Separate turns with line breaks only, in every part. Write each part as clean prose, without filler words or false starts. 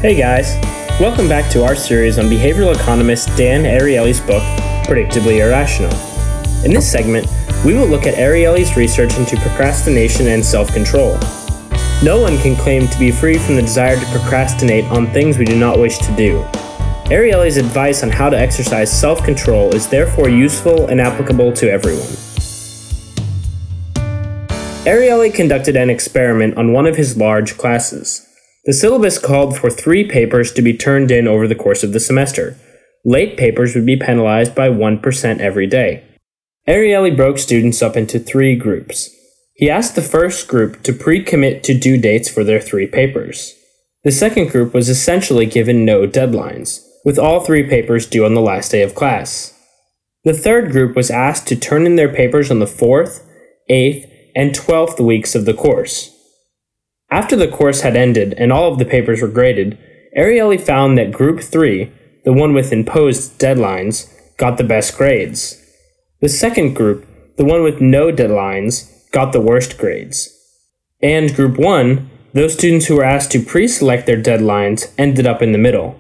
Hey guys, welcome back to our series on behavioral economist Dan Ariely's book, Predictably Irrational. In this segment, we will look at Ariely's research into procrastination and self-control. No one can claim to be free from the desire to procrastinate on things we do not wish to do. Ariely's advice on how to exercise self-control is therefore useful and applicable to everyone. Ariely conducted an experiment on one of his large classes. The syllabus called for 3 papers to be turned in over the course of the semester. Late papers would be penalized by 1% every day. Ariely broke students up into 3 groups. He asked the first group to pre-commit to due dates for their 3 papers. The second group was essentially given no deadlines, with all 3 papers due on the last day of class. The third group was asked to turn in their papers on the 4th, 8th, and 12th weeks of the course. After the course had ended and all of the papers were graded, Ariely found that Group 3, the one with imposed deadlines, got the best grades. The second group, the one with no deadlines, got the worst grades. And Group 1, those students who were asked to pre-select their deadlines, ended up in the middle.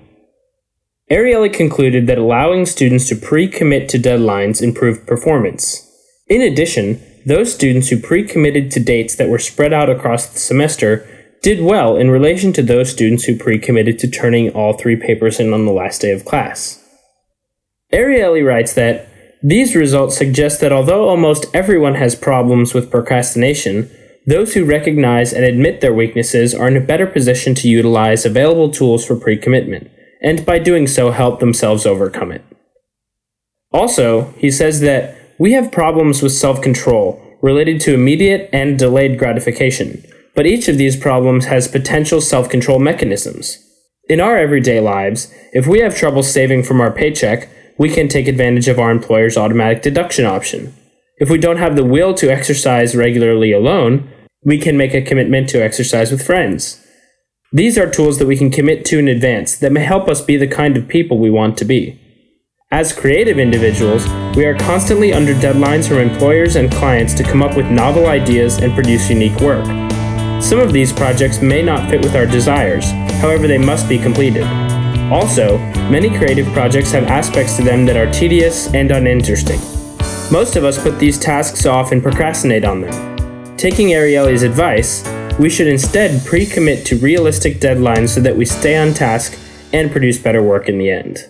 Ariely concluded that allowing students to pre-commit to deadlines improved performance. In addition, those students who pre-committed to dates that were spread out across the semester did well in relation to those students who pre-committed to turning all 3 papers in on the last day of class. Ariely writes that these results suggest that although almost everyone has problems with procrastination, those who recognize and admit their weaknesses are in a better position to utilize available tools for pre-commitment, and by doing so help themselves overcome it. Also, he says that we have problems with self-control related to immediate and delayed gratification, but each of these problems has potential self-control mechanisms. In our everyday lives, if we have trouble saving from our paycheck, we can take advantage of our employer's automatic deduction option. If we don't have the will to exercise regularly alone, we can make a commitment to exercise with friends. These are tools that we can commit to in advance that may help us be the kind of people we want to be. As creative individuals, we are constantly under deadlines from employers and clients to come up with novel ideas and produce unique work. Some of these projects may not fit with our desires, however they must be completed. Also, many creative projects have aspects to them that are tedious and uninteresting. Most of us put these tasks off and procrastinate on them. Taking Ariely's advice, we should instead pre-commit to realistic deadlines so that we stay on task and produce better work in the end.